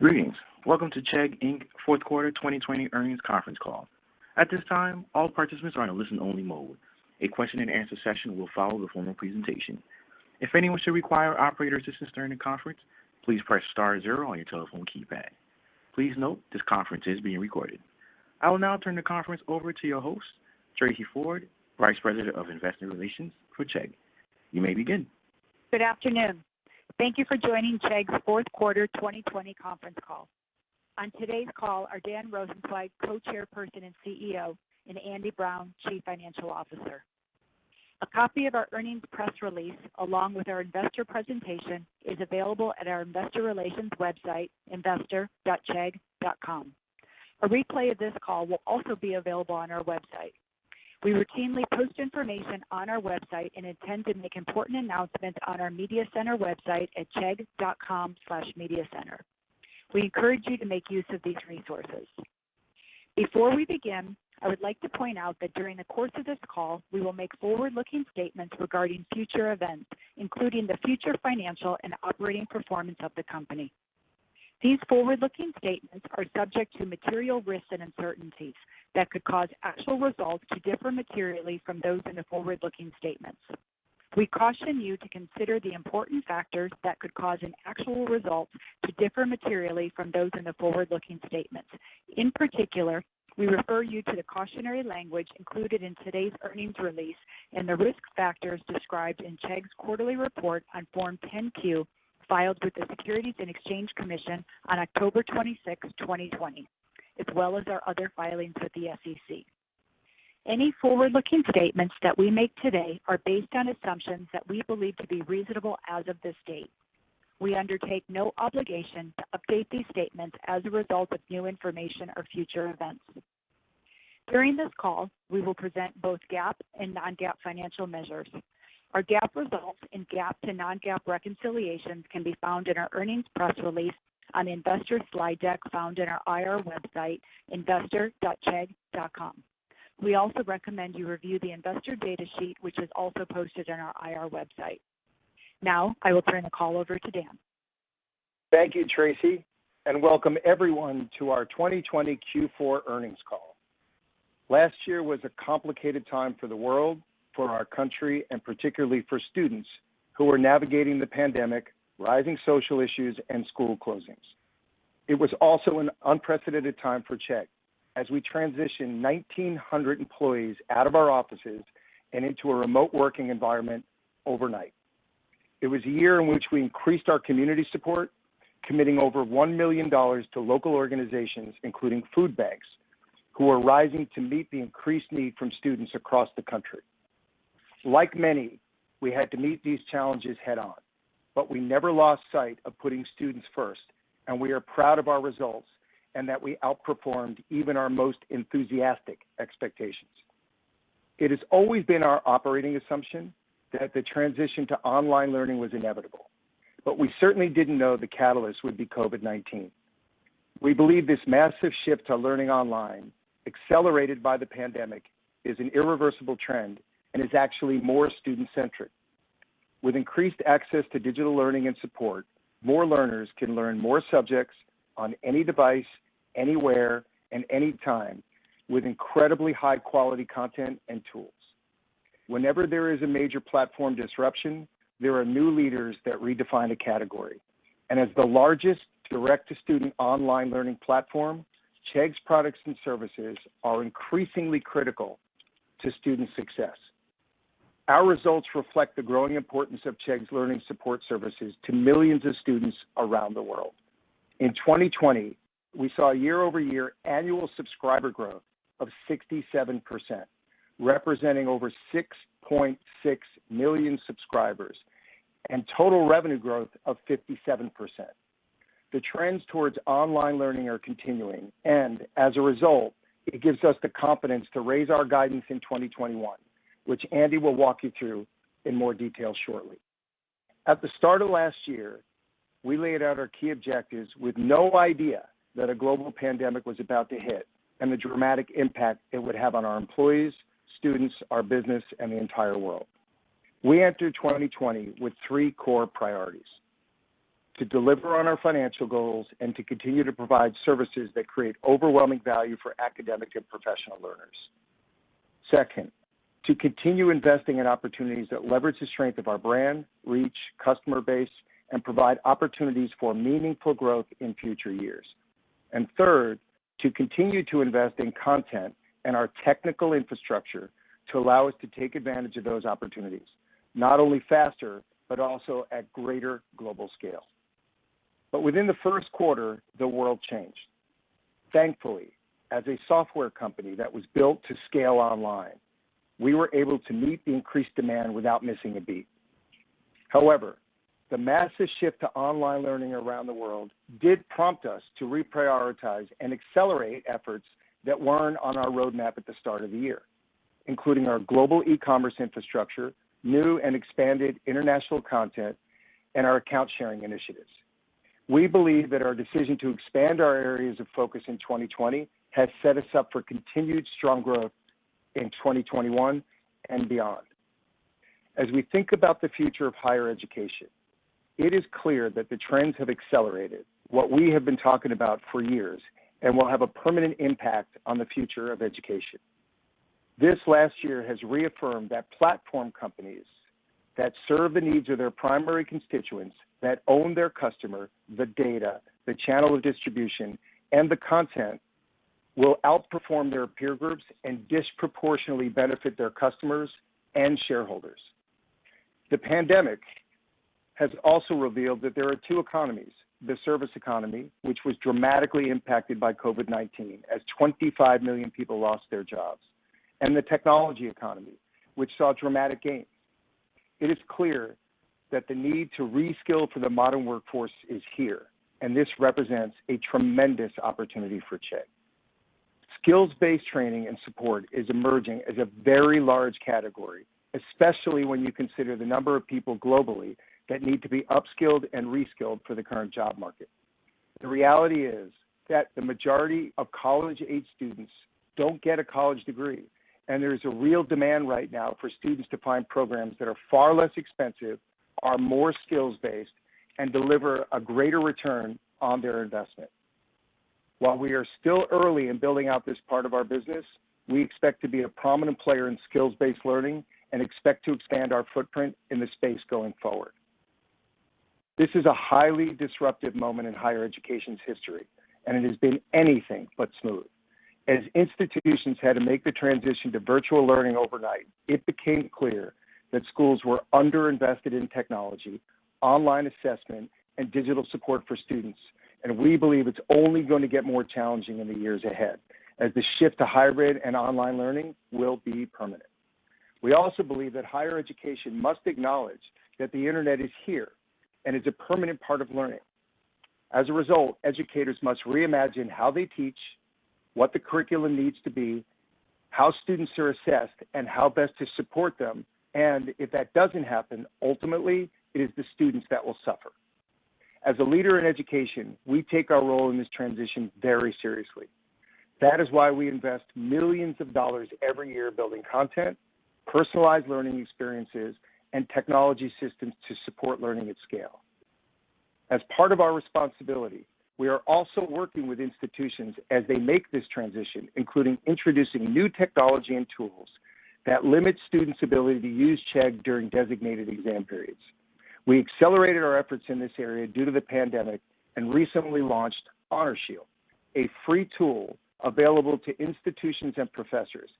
Greetings. Welcome to Chegg Inc. Fourth Quarter 2020 Earnings Conference Call. At this time, all participants are in a listen-only mode. A question-and-answer session will follow the formal presentation. If anyone should require operator assistance during the conference, please press star zero on your telephone keypad. Please note, this conference is being recorded. I will now turn the conference over to your host, Tracy Ford, Vice President of Investor Relations for Chegg. You may begin. Good afternoon. Thank you for joining Chegg's Fourth Quarter 2020 conference call. On today's call are Dan Rosensweig, Co-Chairperson and CEO, and Andy Brown, Chief Financial Officer. A copy of our earnings press release, along with our investor presentation, is available at our investor relations website, investor.chegg.com. A replay of this call will also be available on our website. We routinely post information on our website and intend to make important announcements on our Media Center website at chegg.com/mediacenter. We encourage you to make use of these resources. Before we begin, I would like to point out that during the course of this call, we will make forward-looking statements regarding future events, including the future financial and operating performance of the company. These forward-looking statements are subject to material risks and uncertainties that could cause actual results to differ materially from those in the forward-looking statements. We caution you to consider the important factors that could cause an actual result to differ materially from those in the forward-looking statements. In particular, we refer you to the cautionary language included in today's earnings release and the risk factors described in Chegg's quarterly report on Form 10-Q filed with the Securities and Exchange Commission on October 26, 2020, as well as our other filings with the SEC. Any forward-looking statements that we make today are based on assumptions that we believe to be reasonable as of this date. We undertake no obligation to update these statements as a result of new information or future events. During this call, we will present both GAAP and non-GAAP financial measures. Our GAAP results and GAAP to non-GAAP reconciliations can be found in our earnings press release on the investor slide deck found in our IR website, investor.chegg.com. We also recommend you review the investor data sheet, which is also posted on our IR website. Now, I will turn the call over to Dan. Thank you, Tracy, and welcome everyone to our 2020 Q4 earnings call. Last year was a complicated time for the world, for our country, and particularly for students who were navigating the pandemic, rising social issues, and school closings. It was also an unprecedented time for Chegg as we transitioned 1,900 employees out of our offices and into a remote working environment overnight. It was a year in which we increased our community support, committing over $1 million to local organizations, including food banks, who are rising to meet the increased need from students across the country. Like many, we had to meet these challenges head-on, but we never lost sight of putting students first, and we are proud of our results and that we outperformed even our most enthusiastic expectations. It has always been our operating assumption that the transition to online learning was inevitable, but we certainly didn't know the catalyst would be COVID-19. We believe this massive shift to learning online, accelerated by the pandemic, is an irreversible trend and is actually more student-centric. With increased access to digital learning and support, more learners can learn more subjects on any device, anywhere, and anytime with incredibly high-quality content and tools. Whenever there is a major platform disruption, there are new leaders that redefine a category. And as the largest direct-to-student online learning platform, Chegg's products and services are increasingly critical to student success. Our results reflect the growing importance of Chegg's learning support services to millions of students around the world. In 2020, we saw year-over-year annual subscriber growth of 67%, representing over 6.6 million subscribers, and total revenue growth of 57%. The trends towards online learning are continuing, and as a result, it gives us the confidence to raise our guidance in 2021. Which Andy will walk you through in more detail shortly. At the start of last year, we laid out our key objectives with no idea that a global pandemic was about to hit and the dramatic impact it would have on our employees, students, our business, and the entire world. We entered 2020 with three core priorities. to deliver on our financial goals, and to continue to provide services that create overwhelming value for academic and professional learners. Second, to continue investing in opportunities that leverage the strength of our brand, reach, customer base, and provide opportunities for meaningful growth in future years. And third, to continue to invest in content and our technical infrastructure to allow us to take advantage of those opportunities, not only faster, but also at greater global scale. But within the first quarter, the world changed. Thankfully, as a software company that was built to scale online, we were able to meet the increased demand without missing a beat. However, the massive shift to online learning around the world did prompt us to reprioritize and accelerate efforts that weren't on our roadmap at the start of the year, including our global e-commerce infrastructure, new and expanded international content, and our account sharing initiatives. We believe that our decision to expand our areas of focus in 2020 has set us up for continued strong growth in 2021 and beyond. As we think about the future of higher education, it is clear that the trends have accelerated what we have been talking about for years and will have a permanent impact on the future of education. This last year has reaffirmed that platform companies that serve the needs of their primary constituents, that own their customer, the data, the channel of distribution, and the content will outperform their peer groups and disproportionately benefit their customers and shareholders. The pandemic has also revealed that there are two economies: the service economy, which was dramatically impacted by COVID-19 as 25 million people lost their jobs, and the technology economy, which saw dramatic gains. It is clear that the need to reskill for the modern workforce is here, and this represents a tremendous opportunity for Chegg. Skills-based training and support is emerging as a very large category, especially when you consider the number of people globally that need to be upskilled and reskilled for the current job market. The reality is that the majority of college-age students don't get a college degree, and there's a real demand right now for students to find programs that are far less expensive, are more skills-based, and deliver a greater return on their investment. While we are still early in building out this part of our business, we expect to be a prominent player in skills-based learning and expect to expand our footprint in the space going forward. This is a highly disruptive moment in higher education's history, and it has been anything but smooth. As institutions had to make the transition to virtual learning overnight, it became clear that schools were underinvested in technology, online assessment, and digital support for students, and we believe it's only going to get more challenging in the years ahead, as the shift to hybrid and online learning will be permanent. We also believe that higher education must acknowledge that the internet is here and is a permanent part of learning. As a result, educators must reimagine how they teach, what the curriculum needs to be, how students are assessed, and how best to support them. And if that doesn't happen, ultimately, it is the students that will suffer. As a leader in education, we take our role in this transition very seriously. That is why we invest millions of dollars every year building content, personalized learning experiences, and technology systems to support learning at scale. As part of our responsibility, we are also working with institutions as they make this transition, including introducing new technology and tools that limit students' ability to use Chegg during designated exam periods. We accelerated our efforts in this area due to the pandemic and recently launched Honor Shield, a free tool available to institutions and professors.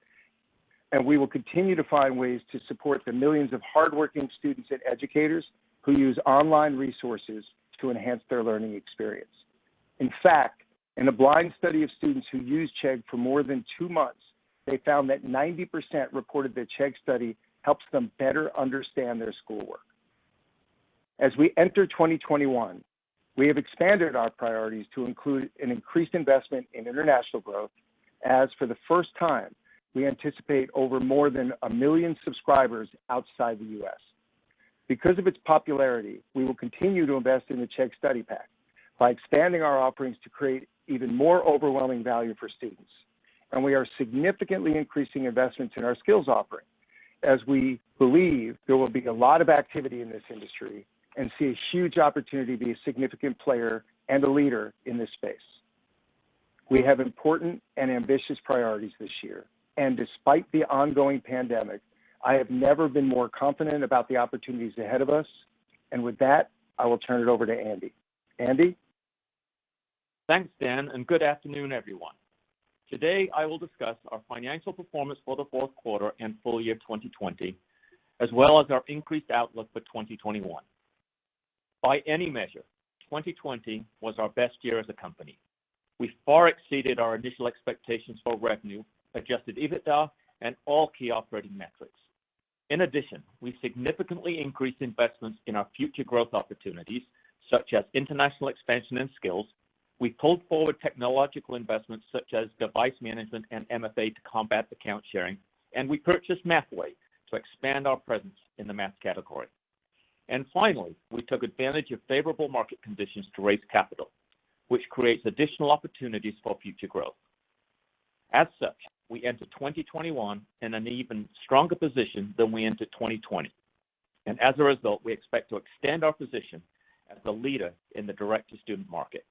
And we will continue to find ways to support the millions of hardworking students and educators who use online resources to enhance their learning experience. In fact, in a blind study of students who used Chegg for more than 2 months, they found that 90% reported that Chegg study helps them better understand their schoolwork. As we enter 2021, we have expanded our priorities to include an increased investment in international growth, as for the first time, we anticipate over more than 1 million subscribers outside the U.S. Because of its popularity, we will continue to invest in the Chegg Study Pack by expanding our offerings to create even more overwhelming value for students. And we are significantly increasing investments in our skills offering, as we believe there will be a lot of activity in this industry and see a huge opportunity to be a significant player and a leader in this space. We have important and ambitious priorities this year, and despite the ongoing pandemic, I have never been more confident about the opportunities ahead of us. And with that, I will turn it over to Andy. Andy? Thanks, Dan, and good afternoon, everyone. Today, I will discuss our financial performance for the fourth quarter and full year 2020, as well as our increased outlook for 2021. By any measure, 2020 was our best year as a company. We far exceeded our initial expectations for revenue, adjusted EBITDA, and all key operating metrics. In addition, we significantly increased investments in our future growth opportunities, such as international expansion and skills. We pulled forward technological investments such as device management and MFA to combat account sharing, and we purchased Mathway to expand our presence in the math category. And finally, we took advantage of favorable market conditions to raise capital, which creates additional opportunities for future growth. As such, we enter 2021 in an even stronger position than we entered 2020. And as a result, we expect to extend our position as the leader in the direct-to-student market.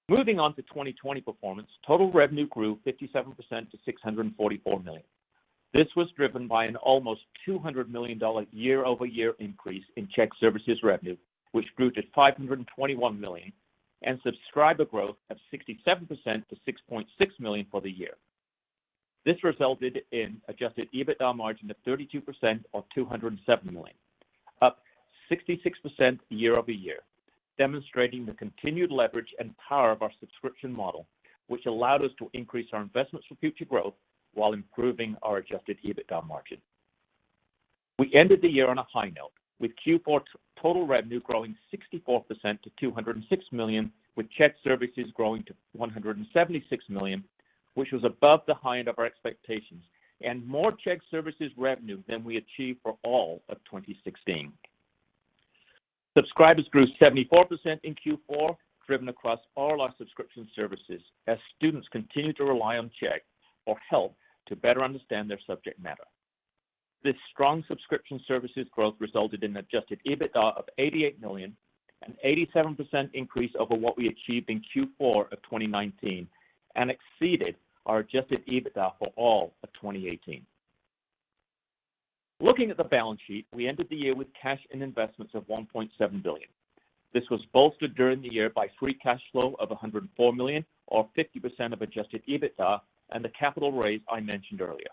Moving on to 2020 performance, total revenue grew 57% to $644 million. This was driven by an almost $200 million year-over-year increase in Chegg Services revenue, which grew to $521 million, and subscriber growth of 67% to 6.6 million for the year. This resulted in adjusted EBITDA margin of 32% or $207 million, up 66% year over year, demonstrating the continued leverage and power of our subscription model, which allowed us to increase our investments for future growth while improving our adjusted EBITDA margin. We ended the year on a high note, with Q4 total revenue growing 64% to $206 million, with Chegg Services growing to $176 million, which was above the high end of our expectations, and more Chegg Services revenue than we achieved for all of 2016. Subscribers grew 74% in Q4, driven across all our subscription services, as students continue to rely on Chegg for help to better understand their subject matter. This strong subscription services growth resulted in adjusted EBITDA of $88 million, an 87% increase over what we achieved in Q4 of 2019, and exceeded our adjusted EBITDA for all of 2018. Looking at the balance sheet, we ended the year with cash and investments of $1.7 billion. This was bolstered during the year by free cash flow of $104 million, or 50% of adjusted EBITDA, and the capital raise I mentioned earlier.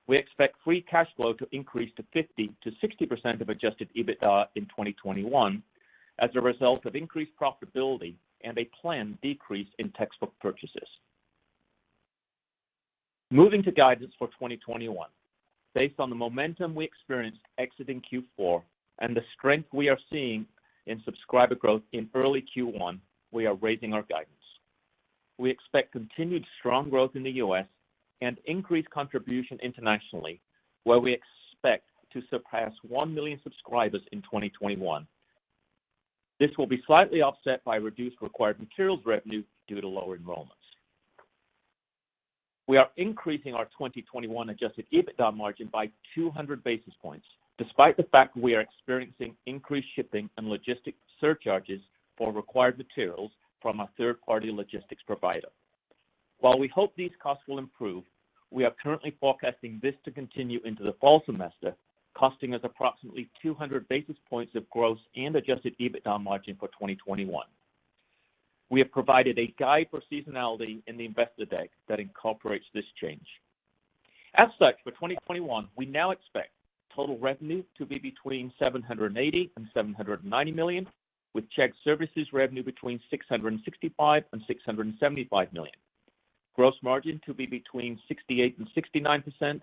We expect free cash flow to increase to 50 to 60% of adjusted EBITDA in 2021 as a result of increased profitability and a planned decrease in textbook purchases. Moving to guidance for 2021. Based on the momentum we experienced exiting Q4 and the strength we are seeing in subscriber growth in early Q1, we are raising our guidance. We expect continued strong growth in the U.S. and increased contribution internationally, where we expect to surpass 1 million subscribers in 2021. This will be slightly offset by reduced required materials revenue due to lower enrollments. We are increasing our 2021 adjusted EBITDA margin by 200 basis points, despite the fact we are experiencing increased shipping and logistics surcharges for required materials from a third-party logistics provider. While we hope these costs will improve, we are currently forecasting this to continue into the fall semester, costing us approximately 200 basis points of gross and adjusted EBITDA margin for 2021. We have provided a guide for seasonality in the investor deck that incorporates this change. As such, for 2021, we now expect total revenue to be between $780 and $790 million, with Chegg Services revenue between $665 and $675 million. Gross margin to be between 68 and 69%,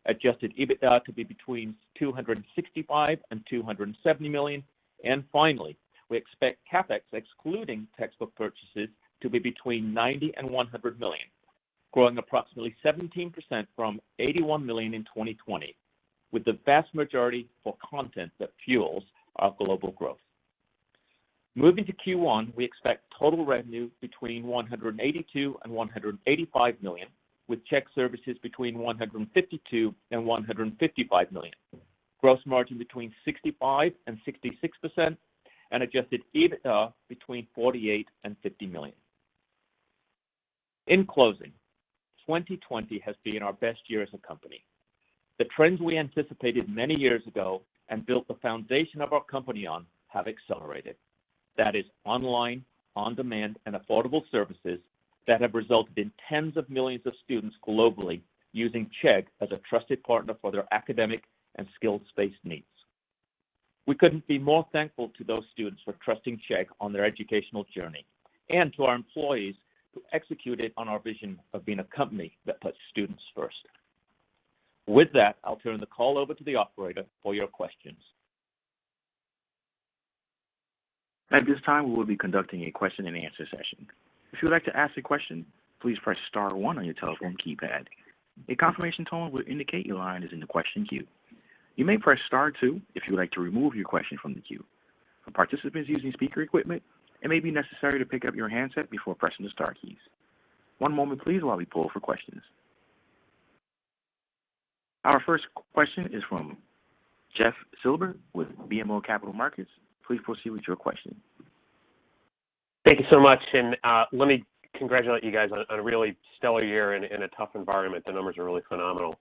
adjusted EBITDA to be between $265 and $270 million, and finally, we expect CapEx excluding textbook purchases to be between $90 and $100 million, growing approximately 17% from $81 million in 2020, with the vast majority for content that fuels our global growth. Moving to Q1, we expect total revenue between $182 and $185 million, with Chegg Services between $152 and $155 million. gross margin between 65 and 66%, and adjusted EBITDA between 48 and 50 million. In closing, 2020 has been our best year as a company. The trends we anticipated many years ago and built the foundation of our company on have accelerated. That is online, on-demand, and affordable services that have resulted in tens of millions of students globally using Chegg as a trusted partner for their academic and skills-based needs. We couldn't be more thankful to those students for trusting Chegg on their educational journey, and to our employees who executed on our vision of being a company that puts students first. With that, I'll turn the call over to the operator for your questions. At this time, we will be conducting a question and answer session. If you would like to ask a question, please press star 1 on your telephone keypad. A confirmation tone will indicate your line is in the question queue. You may press star 2 if you would like to remove your question from the queue. For participants using speaker equipment, it may be necessary to pick up your handset before pressing the star keys. One moment, please, while we poll for questions. Our first question is from Jeff Silber with BMO Capital Markets. Please proceed with your question. Thank you so much, and let me congratulate you guys on a really stellar year in a tough environment. The numbers are really phenomenal.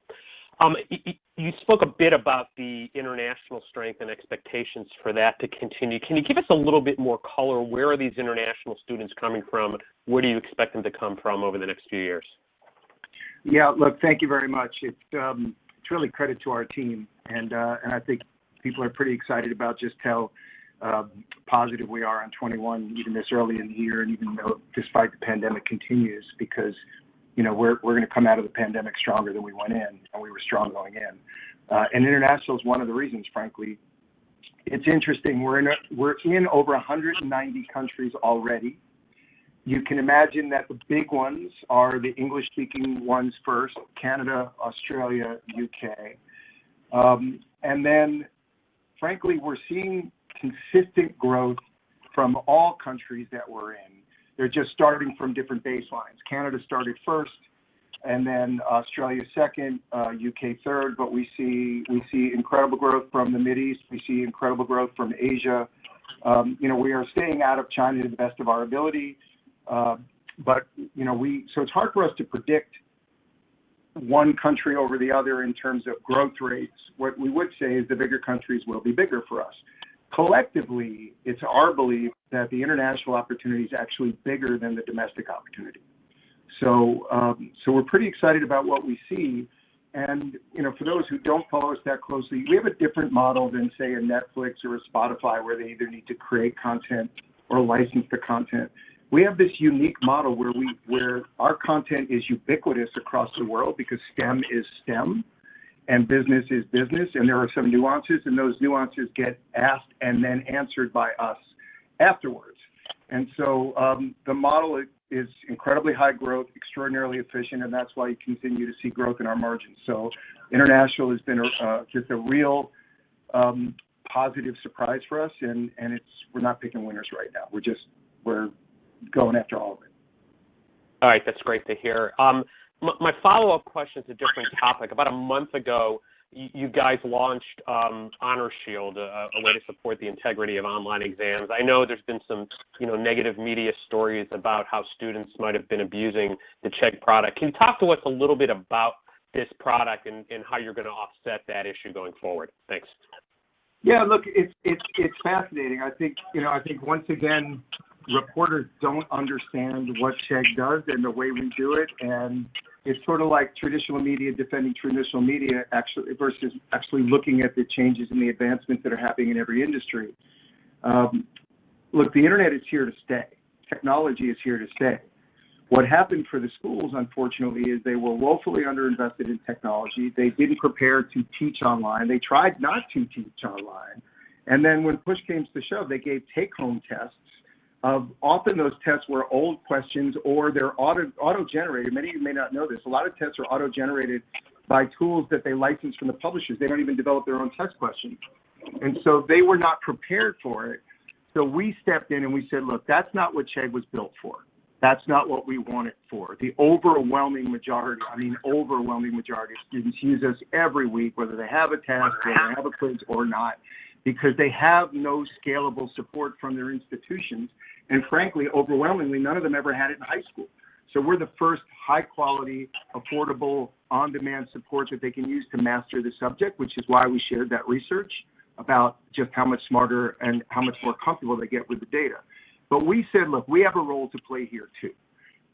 You spoke a bit about the international strength and expectations for that to continue. Can you give us a little bit more color? Where are these international students coming from? Where do you expect them to come from over the next few years? Yeah, look, thank you very much. It's really credit to our team, and I think people are pretty excited about just how positive we are on 21, even this early in the year, and even though despite the pandemic continues, because we're going to come out of the pandemic stronger than we went in, and we were strong going in. And international is one of the reasons, frankly. It's interesting. We're in over 190 countries already. You can imagine that the big ones are the English-speaking ones first: Canada, Australia, UK, and then, frankly, we're seeing consistent growth from all countries that we're in. They're just starting from different baselines. Canada started first, and then Australia second, UK third. But we see incredible growth from the Mideast. We see incredible growth from Asia. We are staying out of China to the best of our ability. But so it's hard for us to predict one country over the other in terms of growth rates. What we would say is the bigger countries will be bigger for us. Collectively, it's our belief that the international opportunity is actually bigger than the domestic opportunity. So we're pretty excited about what we see. And, for those who don't follow us that closely, we have a different model than, say, a Netflix or a Spotify, where they either need to create content or license the content. We have this unique model where our content is ubiquitous across the world, because STEM is STEM and business is business, and there are some nuances, and those nuances get asked and then answered by us afterwards. And so the model is incredibly high growth, extraordinarily efficient, and that's why you continue to see growth in our margins. So international has been just a real positive surprise for us, and we're not picking winners right now. We're going after all of it. All right, that's great to hear. My follow-up question is a different topic. About a month ago, you guys launched Honor Shield, a way to support the integrity of online exams. I know there's been some, negative media stories about how students might have been abusing the Chegg product. Can you talk to us a little bit about this product and how you're going to offset that issue going forward? Thanks. Yeah, look, it's fascinating. I think once again, reporters don't understand what Chegg does and the way we do it, and it's sort of like traditional media defending traditional media versus actually looking at the changes and the advancements that are happening in every industry. Look, the internet is here to stay. Technology is here to stay. What happened for the schools, unfortunately, is they were woefully underinvested in technology. They didn't prepare to teach online. They tried not to teach online. And then when push came to shove, they gave take-home tests. Often those tests were old questions, or they're auto-generated. Many of you may not know this. A lot of tests are auto-generated by tools that they license from the publishers. They don't even develop their own test questions. And so they were not prepared for it. So we stepped in and we said, look, that's not what Chegg was built for. That's not what we want it for. The overwhelming majority of students use us every week, whether they have a test, whether they have a quiz or not, because they have no scalable support from their institutions. And frankly, overwhelmingly, none of them ever had it in high school. So we're the first high-quality, affordable, on-demand support that they can use to master the subject, which is why we shared that research about just how much smarter and how much more comfortable they get with the data. But we said, look, we have a role to play here too.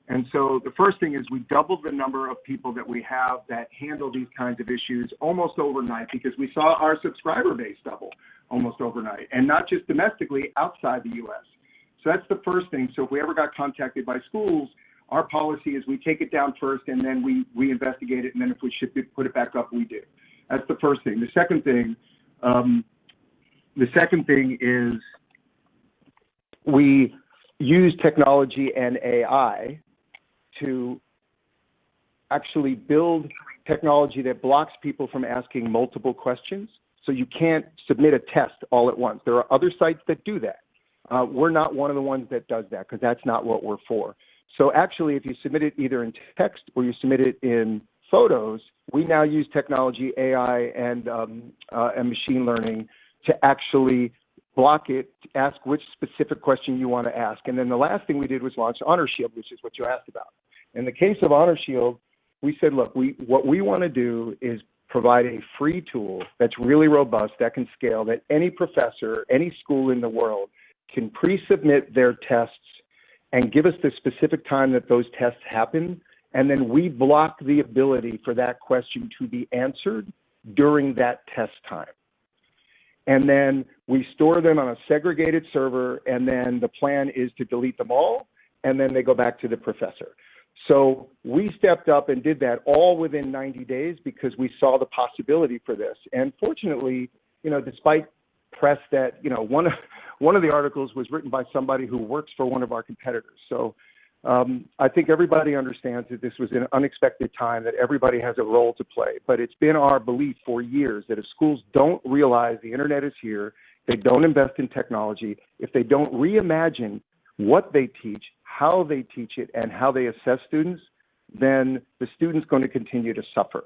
And so the first thing is we doubled the number of people that we have that handle these kinds of issues almost overnight, because we saw our subscriber base double almost overnight, and not just domestically, outside the U.S. So that's the first thing. So if we ever got contacted by schools, our policy is we take it down first, and then we investigate it, and then if we should put it back up, we do. That's the first thing. The second thing is we use technology and AI to actually build technology that blocks people from asking multiple questions. So you can't submit a test all at once. There are other sites that do that. We're not one of the ones that does that, because that's not what we're for. So actually, if you submit it either in text or you submit it in photos, we now use technology, AI, and machine learning to actually block it, ask which specific question you want to ask. And then the last thing we did was launch Honor Shield, which is what you asked about. In the case of Honor Shield, we said, look, what we want to do is provide a free tool that's really robust, that can scale, that any professor, any school in the world can pre-submit their tests and give us the specific time that those tests happen, and then we block the ability for that question to be answered during that test time. And then we store them on a segregated server, and then the plan is to delete them all, and then they go back to the professor. So we stepped up and did that all within 90 days because we saw the possibility for this. And fortunately, despite press that, one of the articles was written by somebody who works for one of our competitors. So I think everybody understands that this was an unexpected time, that everybody has a role to play. But it's been our belief for years that if schools don't realize the internet is here, they don't invest in technology, if they don't reimagine what they teach, how they teach it, and how they assess students, then the student's going to continue to suffer.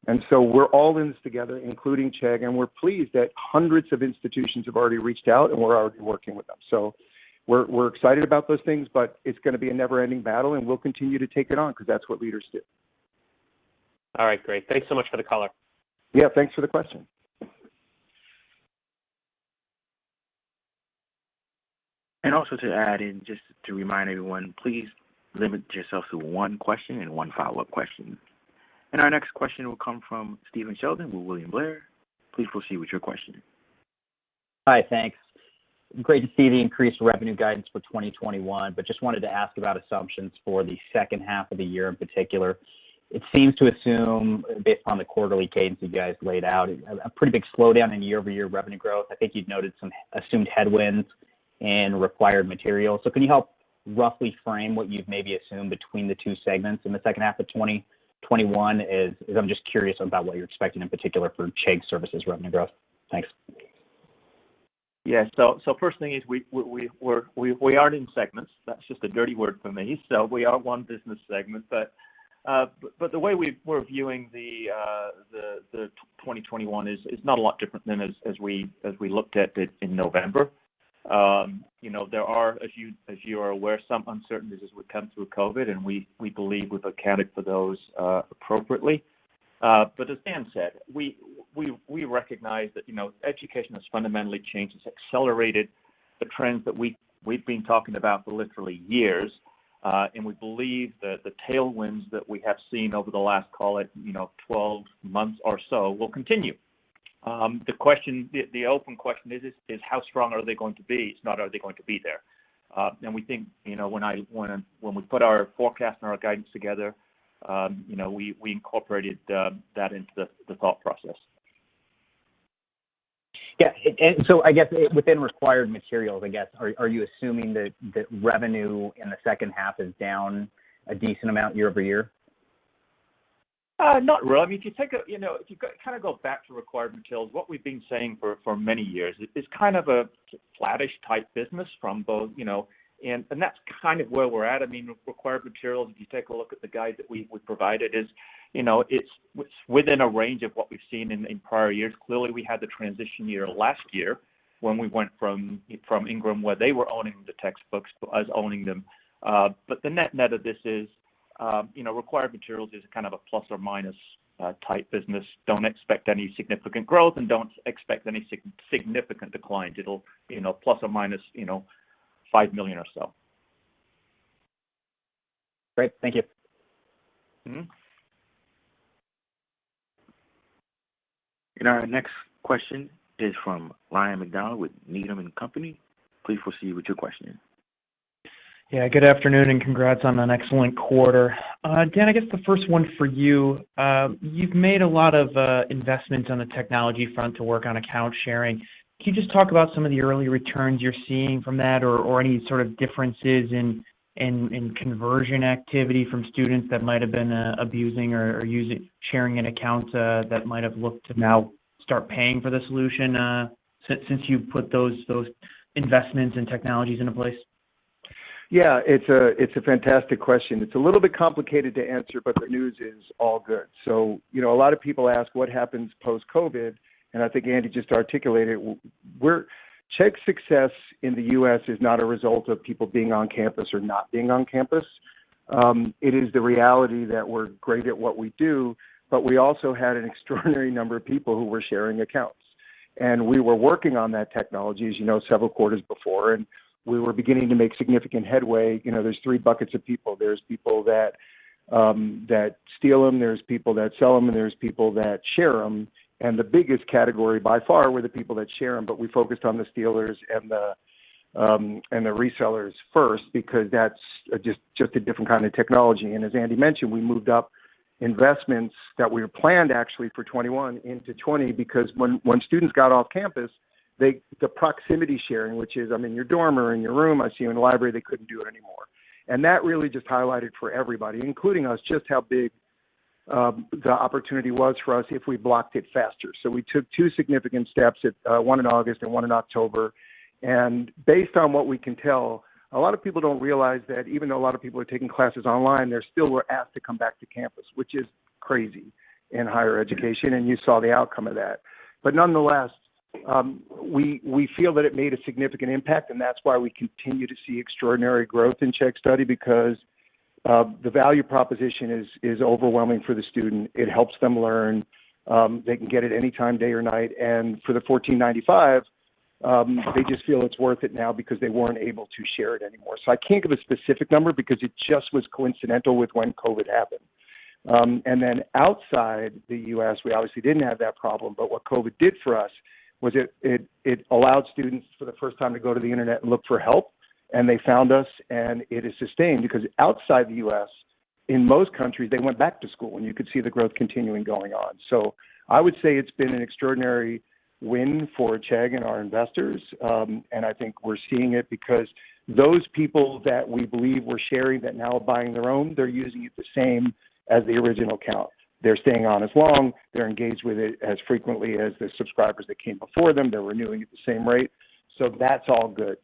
And so we're all in this together, including Chegg, and we're pleased that hundreds of institutions have already reached out, and we're already working with them. So we're excited about those things, but it's going to be a never-ending battle, and we'll continue to take it on because that's what leaders do. All right, great. Thanks so much for the color. Yeah, thanks for the question. And also to add in, just to remind everyone, please limit yourself to one question and one follow-up question. And our next question will come from Stephen Sheldon with William Blair. Please proceed with your question. Hi, thanks. Great to see the increased revenue guidance for 2021, but just wanted to ask about assumptions for the second half of the year in particular. It seems to assume, based on the quarterly cadence you guys laid out, a pretty big slowdown in year-over-year revenue growth. I think you'd noted some assumed headwinds in required materials. So can you help roughly frame what you've maybe assumed between the two segments in the second half of 2021? Is I'm just curious about what you're expecting in particular for Chegg Services revenue growth. Thanks. Yeah. So first thing is we aren't in segments. That's just a dirty word for me. So we are one business segment, but the way we're viewing the 2021 is not a lot different than as we looked at it in November. There are, as you are aware, some uncertainties as we come through COVID, and we believe we've accounted for those appropriately. But as Dan said, we recognize that education has fundamentally changed. It's accelerated the trends that we've been talking about for literally years, and we believe that the tailwinds that we have seen over the last, call it 12 months or so, will continue. The question, the open question is how strong are they going to be? It's not are they going to be there. And we think when we put our forecast and our guidance together, we incorporated that into the thought process. Yeah, and so I guess within required materials, are you assuming that revenue in the second half is down a decent amount year over year? Not really. I mean, if you kind of go back to required materials, what we've been saying for many years is kind of a flattish type business from both, And that's kind of where we're at. I mean, required materials, if you take a look at the guide that we provided, is, it's within a range of what we've seen in prior years. Clearly, we had the transition year last year when we went from Ingram, where they were owning the textbooks, to us owning them. But the net of this is, required materials is kind of a plus or minus type business. Don't expect any significant growth and don't expect any significant declines. It'll, plus or minus, $5 million or so. Great. Thank you. Mm-hmm. And our next question is from Ryan McDonald with Needham & Company. Please proceed with your question. Yeah, good afternoon and congrats on an excellent quarter. Dan, I guess the first one for you. You've made a lot of investments on the technology front to work on account sharing. Can you just talk about some of the early returns you're seeing from that, or any sort of differences in conversion activity from students that might have been abusing or sharing an account that might have looked to now start paying for the solution since you put those investments and technologies into place? Yeah, it's a fantastic question. It's a little bit complicated to answer, but the news is all good. So, a lot of people ask what happens post-COVID, and I think Andy just articulated, Chegg's success in the U.S. is not a result of people being on campus or not being on campus. It is the reality that we're great at what we do, but we also had an extraordinary number of people who were sharing accounts. And we were working on that technology, as you know, several quarters before, and we were beginning to make significant headway. There's three buckets of people. There's people that steal them, there's people that sell them, and there's people that share them. And the biggest category by far were the people that share them, but we focused on the stealers and the resellers first because that's just a different kind of technology. And as Andy mentioned, we moved up investments that we were planned actually for 21 into 20 because when students got off campus, the proximity sharing, which is I'm in your dorm or in your room, I see you in the library, they couldn't do it anymore. And that really just highlighted for everybody, including us, just how big the opportunity was for us if we blocked it faster. So we took two significant steps, one in August and one in October. And based on what we can tell, a lot of people don't realize that even though a lot of people are taking classes online, they're still were asked to come back to campus, which is crazy in higher education, and you saw the outcome of that. But nonetheless, we feel that it made a significant impact, and that's why we continue to see extraordinary growth in Chegg Study because the value proposition is overwhelming for the student. It helps them learn. They can get it anytime, day or night. And for the $14.95, they just feel it's worth it now because they weren't able to share it anymore. So I can't give a specific number because it just was coincidental with when COVID happened. And then outside the U.S., we obviously didn't have that problem. But what COVID did for us was it allowed students for the first time to go to the internet and look for help. And they found us, and it is sustained because outside the U.S., in most countries, they went back to school, and you could see the growth continuing going on. So I would say it's been an extraordinary win for Chegg and our investors, and I think we're seeing it because those people that we believe were sharing that now are buying their own, they're using it the same as the original account. They're staying on as long, they're engaged with it as frequently as the subscribers that came before them, they're renewing at the same rate. So that's all good.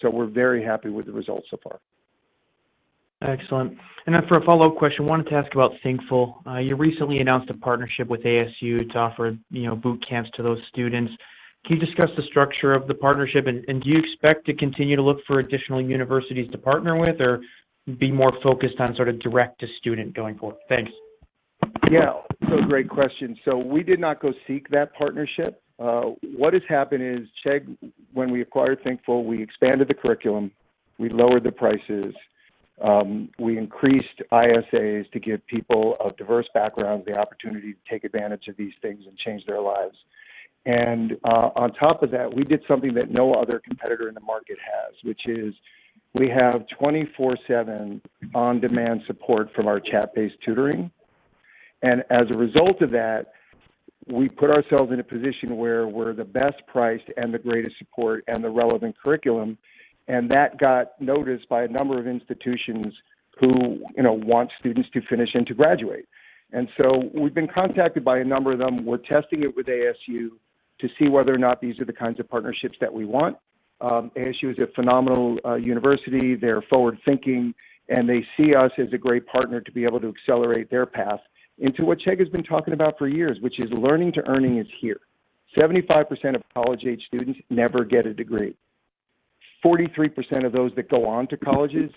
So we're very happy with the results so far. Excellent. And then for a follow-up question, I wanted to ask about Thinkful. You recently announced a partnership with ASU to offer, boot camps to those students. Can you discuss the structure of the partnership, and do you expect to continue to look for additional universities to partner with, or be more focused on sort of direct-to-student going forward? Thanks. Yeah, so great question. So we did not go seek that partnership. What has happened is Chegg, when we acquired Thinkful, we expanded the curriculum, we lowered the prices, we increased ISAs to give people of diverse backgrounds the opportunity to take advantage of these things and change their lives. And on top of that, we did something that no other competitor in the market has, which is we have 24/7 on-demand support from our chat-based tutoring. And as a result of that, we put ourselves in a position where we're the best priced and the greatest support and the relevant curriculum. And that got noticed by a number of institutions who, want students to finish and to graduate. And so we've been contacted by a number of them. We're testing it with ASU to see whether or not these are the kinds of partnerships that we want. ASU is a phenomenal university. They're forward-thinking, and they see us as a great partner to be able to accelerate their path into what Chegg has been talking about for years, which is learning to earning is here. 75% of college-age students never get a degree. 43% of those that go on to colleges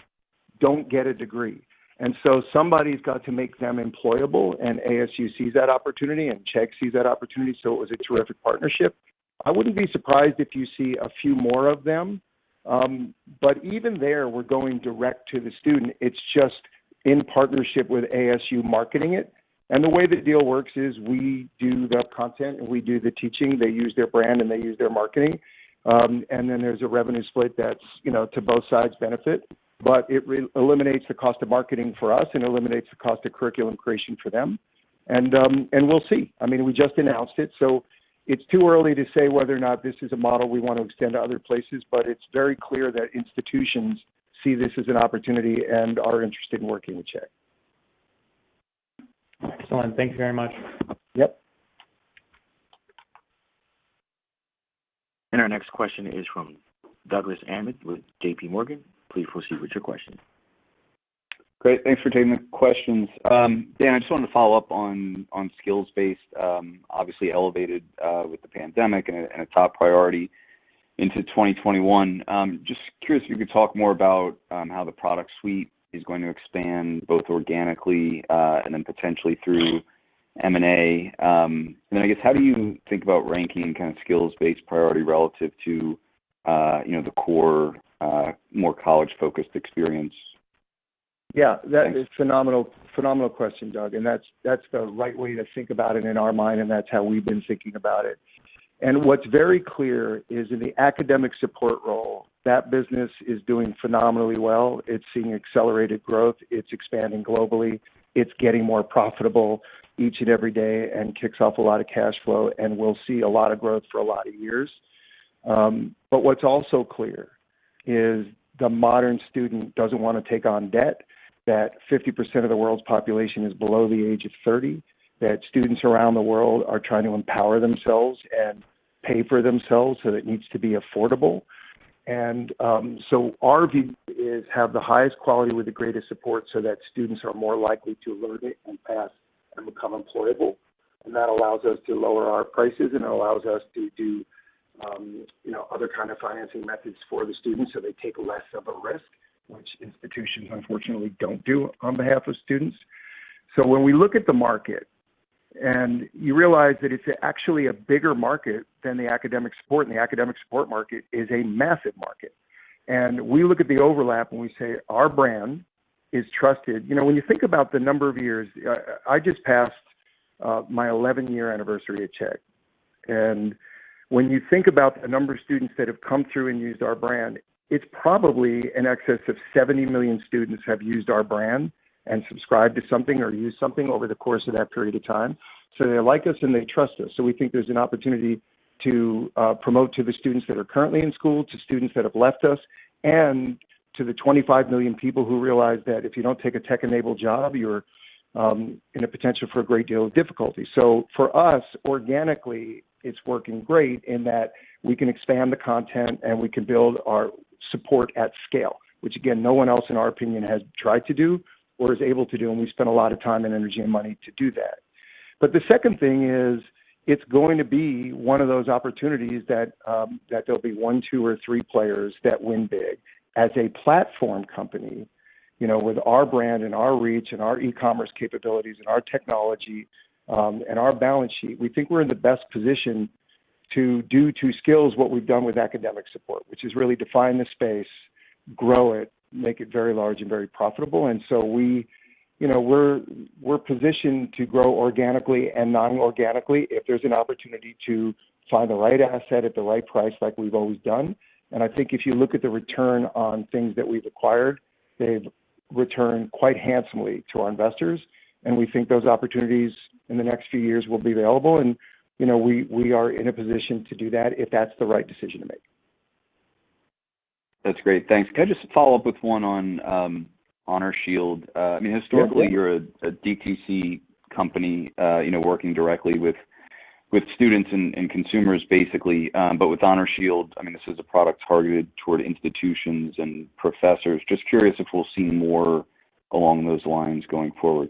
don't get a degree. And so somebody's got to make them employable, and ASU sees that opportunity, and Chegg sees that opportunity, so it was a terrific partnership. I wouldn't be surprised if you see a few more of them, but even there, we're going direct to the student. It's just in partnership with ASU marketing it. And the way the deal works is we do the content and we do the teaching. They use their brand and they use their marketing. And then there's a revenue split that's, to both sides' benefit. But it eliminates the cost of marketing for us and eliminates the cost of curriculum creation for them. And we'll see. I mean, we just announced it, so it's too early to say whether or not this is a model we want to extend to other places, but it's very clear that institutions see this as an opportunity and are interested in working with Chegg. Excellent. Thank you very much. Yep. And our next question is from Douglas Emmett with J.P. Morgan. Please proceed with your question. Great. Thanks for taking the questions. Dan, I just wanted to follow up on skills-based, obviously elevated with the pandemic and a top priority into 2021. Just curious if you could talk more about how the product suite is going to expand both organically and then potentially through M&A. And then I guess, how do you think about ranking kind of skills-based priority relative to, the core, more college-focused experience? Yeah, that is phenomenal question, Doug. And that's the right way to think about it in our mind, and that's how we've been thinking about it. And what's very clear is in the academic support role, that business is doing phenomenally well. It's seeing accelerated growth. It's expanding globally. It's getting more profitable each and every day and kicks off a lot of cash flow, and we'll see a lot of growth for a lot of years. But what's also clear is the modern student doesn't want to take on debt, that 50% of the world's population is below the age of 30, that students around the world are trying to empower themselves and pay for themselves, so it needs to be affordable. And so our view is have the highest quality with the greatest support so that students are more likely to learn it and pass and become employable. And that allows us to lower our prices, and it allows us to do other kind of financing methods for the students so they take less of a risk, which institutions unfortunately don't do on behalf of students. So when we look at the market, and you realize that it's actually a bigger market than the academic support, and the academic support market is a massive market. And we look at the overlap and we say our brand is trusted. When you think about the number of years, I just passed my 11-year anniversary at Chegg. And when you think about the number of students that have come through and used our brand, it's probably in excess of 70 million students have used our brand and subscribed to something or used something over the course of that period of time. So they like us and they trust us. So we think there's an opportunity to promote to the students that are currently in school, to students that have left us, and to the 25 million people who realize that if you don't take a tech-enabled job, you're in a potential for a great deal of difficulty. So for us, organically, it's working great in that we can expand the content and we can build our support at scale, which again, no one else in our opinion has tried to do or is able to do, and we spend a lot of time and energy and money to do that. But the second thing is it's going to be one of those opportunities that there'll be 1, 2, or 3 players that win big. As a platform company, with our brand and our reach and our e-commerce capabilities and our technology and our balance sheet, we think we're in the best position to do to skills what we've done with academic support, which is really define the space, grow it, make it very large and very profitable. And so we're positioned to grow organically and non-organically if there's an opportunity to find the right asset at the right price like we've always done. And I think if you look at the return on things that we've acquired, they've returned quite handsomely to our investors. And we think those opportunities in the next few years will be available. And, we are in a position to do that if that's the right decision to make. That's great. Thanks. Can I just follow up with one on Honor Shield? Historically, You're a DTC company, working directly with with students and consumers basically, but with Honor Shield, I mean, this is a product targeted toward institutions and professors. Just curious if we'll see more along those lines going forward.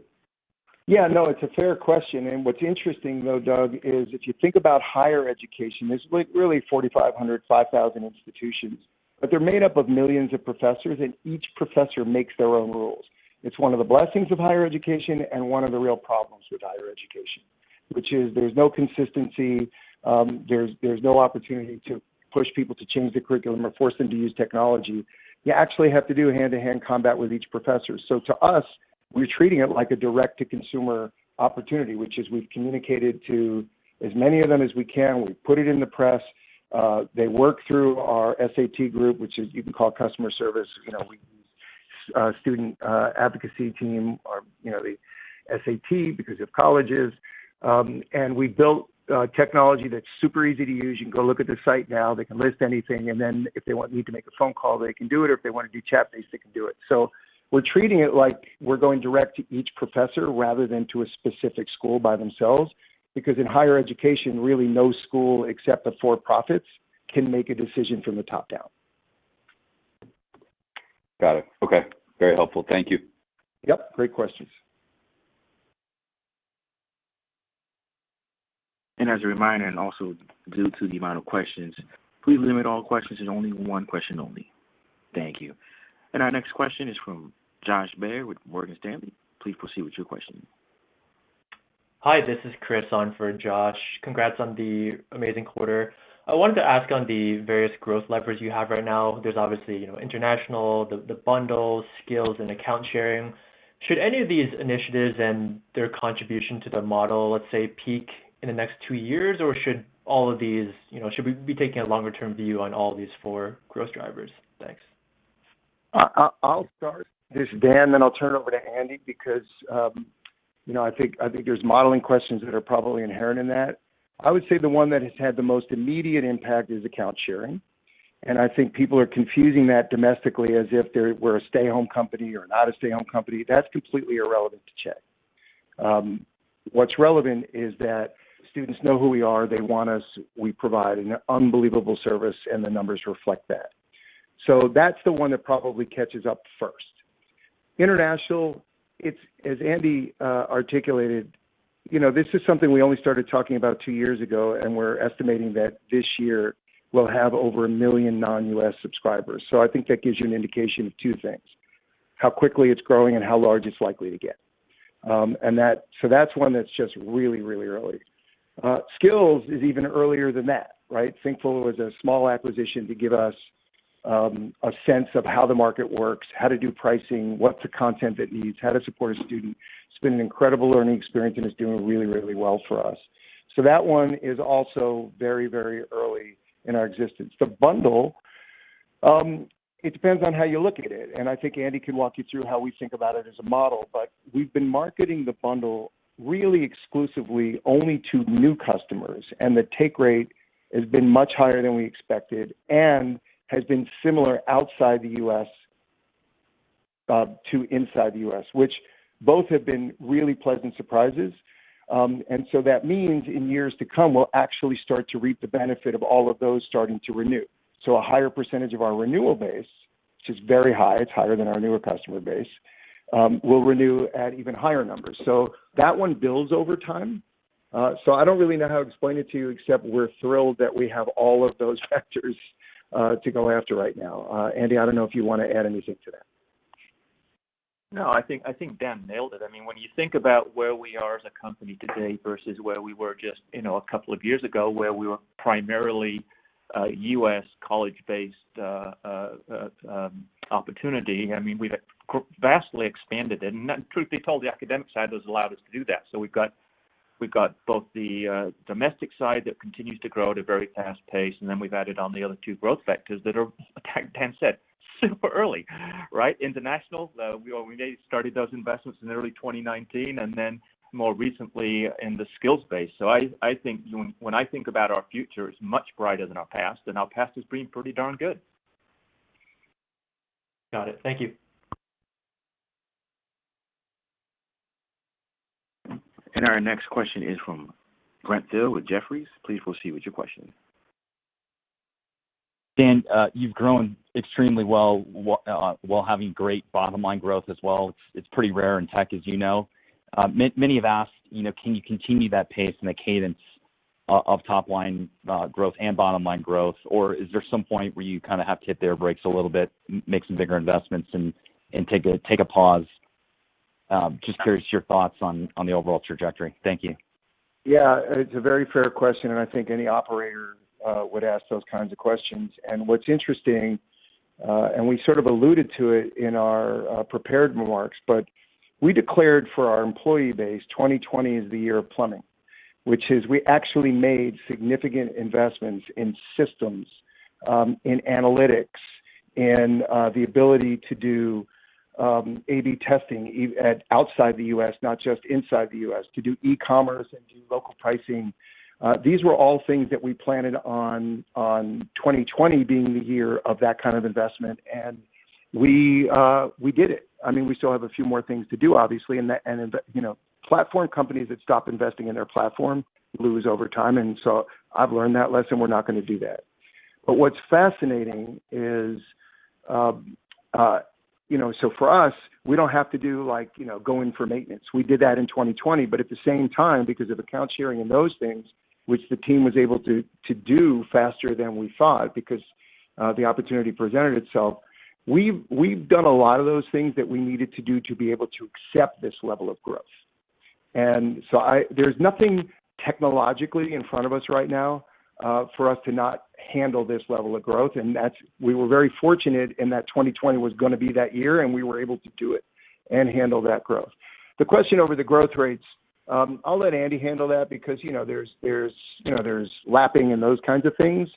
Yeah, no, it's a fair question. And what's interesting, though, Doug, is if you think about higher education, there's really 4,500, 5,000 institutions, but they're made up of millions of professors, and each professor makes their own rules. It's one of the blessings of higher education and one of the real problems with higher education, which is there's no consistency, there's no opportunity to push people to change the curriculum or force them to use technology. You actually have to do hand-to-hand combat with each professor. So to us, we're treating it like a direct-to-consumer opportunity, which is we've communicated to as many of them as we can. We put it in the press. They work through our SAT group, which is you can call customer service. You know, we use student advocacy team, or the SAT because of colleges, and we built technology that's super easy to use. You can go look at the site now. They can list anything, and then if they need to make a phone call, they can do it. Or if they want to do chat-based, they can do it. So we're treating it like we're going direct to each professor rather than to a specific school by themselves, because in higher education, really no school except the for-profits can make a decision from the top down. Got it. Okay. Very helpful. Thank you. Yep. Great questions. And as a reminder, and also due to the amount of questions, please limit all questions to only one question only. Thank you. And our next question is from Josh Baer with Morgan Stanley. Please proceed with your question. Hi, this is Chris on for Josh. Congrats on the amazing quarter. I wanted to ask on the various growth levers you have right now. There's obviously, international, the bundles, skills, and account sharing. Should any of these initiatives and their contribution to the model, let's say, peak in the next 2 years, or should all of these, should we be taking a longer-term view on all these 4 growth drivers? Thanks. I'll start. This is Dan, then I'll turn it over to Andy because, I think there's modeling questions that are probably inherent in that. I would say the one that has had the most immediate impact is account sharing. And I think people are confusing that domestically as if we're a stay-home company or not a stay-home company. That's completely irrelevant to Chegg. What's relevant is that students know who we are, they want us, we provide an unbelievable service, and the numbers reflect that. So that's the one that probably catches up first. International, it's, as Andy articulated, this is something we only started talking about 2 years ago, and we're estimating that this year we'll have over 1 million non-U.S. subscribers. So I think that gives you an indication of 2 things: how quickly it's growing and how large it's likely to get. So that's one that's just really, really early. Skills is even earlier than that, right? Thinkful was a small acquisition to give us a sense of how the market works, how to do pricing, what's the content it needs, how to support a student. It's been an incredible learning experience and is doing really, really well for us. So that one is also very, very early in our existence. The bundle, it depends on how you look at it. And I think Andy can walk you through how we think about it as a model. But we've been marketing the bundle really exclusively only to new customers. And the take rate has been much higher than we expected and has been similar outside the U.S. To inside the U.S., which both have been really pleasant surprises. And so that means in years to come, we'll actually start to reap the benefit of all of those starting to renew. So a higher percentage of our renewal base, which is very high, it's higher than our newer customer base, will renew at even higher numbers. So that one builds over time. So I don't really know how to explain it to you, except we're thrilled that we have all of those vectors to go after right now. Andy, I don't know if you want to add anything to that. No, I think Dan nailed it. I mean, when you think about where we are as a company today versus where we were just, a couple of years ago, where we were primarily U.S. college-based opportunity. I mean, we've vastly expanded it, and truth be told, the academic side has allowed us to do that. So we've got both the domestic side that continues to grow at a very fast pace, and then we've added on the other 2 growth vectors that are, like Dan said, super early, right? International, we started those investments in early 2019, and then more recently in the skills base. So I think when I think about our future, it's much brighter than our past, and our past has been pretty darn good. Got it. Thank you. And our next question is from Brent Thill with Jefferies. Please proceed with your question. Dan, you've grown extremely well while having great bottom line growth as well. It's pretty rare in tech, as you know. Many have asked, can you continue that pace and the cadence of top line growth and bottom line growth, or is there some point where you kind of have to hit their brakes a little bit, make some bigger investments, and take a pause? Just curious your thoughts on the overall trajectory. Thank you. Yeah, it's a very fair question, and I think any operator would ask those kinds of questions. And what's interesting, and we sort of alluded to it in our prepared remarks, but we declared for our employee base 2020 is the year of plumbing, which is we actually made significant investments in systems, in analytics, in the ability to do A/B testing outside the U.S., not just inside the U.S., to do e-commerce and do local pricing. These were all things that we planned on 2020 being the year of that kind of investment, and we did it. I mean, we still have a few more things to do, obviously, and platform companies that stop investing in their platform lose over time, and so I've learned that lesson. We're not going to do that. But what's fascinating is, so for us, we don't have to do go in for maintenance. We did that in 2020, but at the same time, because of account sharing and those things, which the team was able to do faster than we thought because the opportunity presented itself, we've done a lot of those things that we needed to do to be able to accept this level of growth. And so there's nothing technologically in front of us right now for us to not handle this level of growth. And we were very fortunate in that 2020 was going to be that year, and we were able to do it and handle that growth. The question over the growth rates, I'll let Andy handle that because, there's lapping and those kinds of things.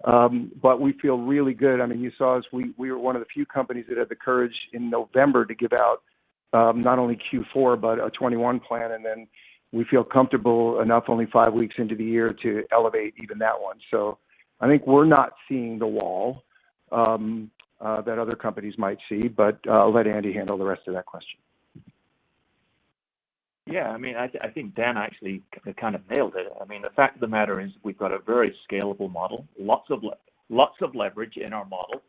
But we feel really good. I mean, you saw us, we were one of the few companies that had the courage in November to give out not only Q4, but a 21 plan. And then we feel comfortable enough only 5 weeks into the year to elevate even that one. So I think we're not seeing the wall that other companies might see, but I'll let Andy handle the rest of that question. Yeah, I mean, I think Dan actually kind of nailed it. I mean, the fact of the matter is we've got a very scalable model, lots of leverage in our model.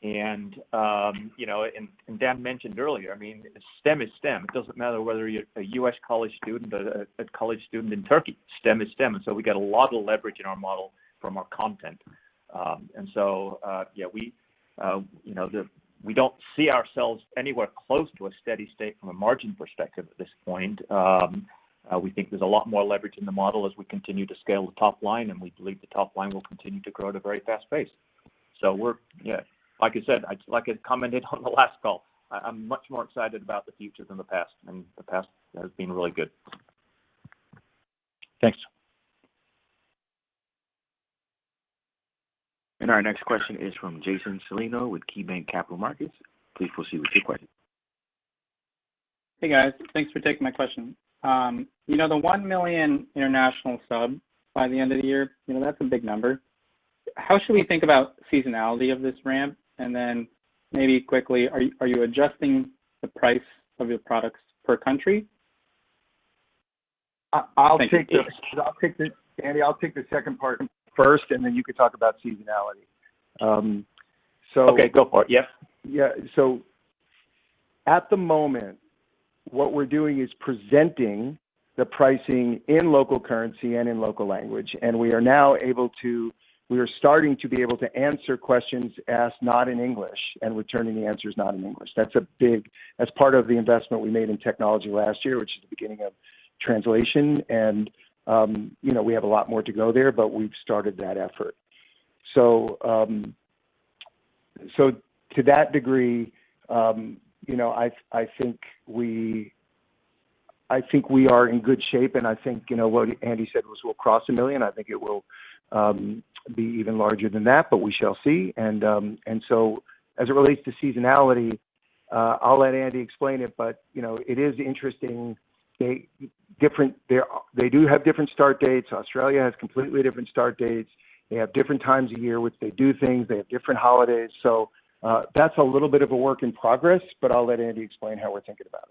And, and Dan mentioned earlier, I mean, STEM is STEM. It doesn't matter whether you're a U.S. college student or a college student in Turkey. STEM is STEM. And so we got a lot of leverage in our model from our content. We don't see ourselves anywhere close to a steady state from a margin perspective at this point. We think there's a lot more leverage in the model as we continue to scale the top line, and we believe the top line will continue to grow at a very fast pace. So like I said, like I commented on the last call, I'm much more excited about the future than the past, and the past has been really good. Thanks. And our next question is from Jason Celino with KeyBanc Capital Markets. Please proceed with your question. Hey guys, thanks for taking my question. The 1 million international sub by the end of the year, that's a big number. How should we think about seasonality of this ramp? And then maybe quickly, are you adjusting the price of your products per country? I'll take the second part first, and then you could talk about seasonality. Okay, go for it. Yes. Yeah. So at the moment, what we're doing is presenting the pricing in local currency and in local language, and we are starting to be able to answer questions asked not in English and returning the answers not in English. That's part of the investment we made in technology last year, which is the beginning of translation. And we have a lot more to go there, but we've started that effort. So to that degree, I think we are in good shape, and I think what Andy said was we'll cross 1 million. I think it will be even larger than that, but we shall see. And so as it relates to seasonality, I'll let Andy explain it, but it is interesting. They do have different start dates. Australia has completely different start dates. They have different times a year which they do things. They have different holidays. So that's a little bit of a work in progress, but I'll let Andy explain how we're thinking about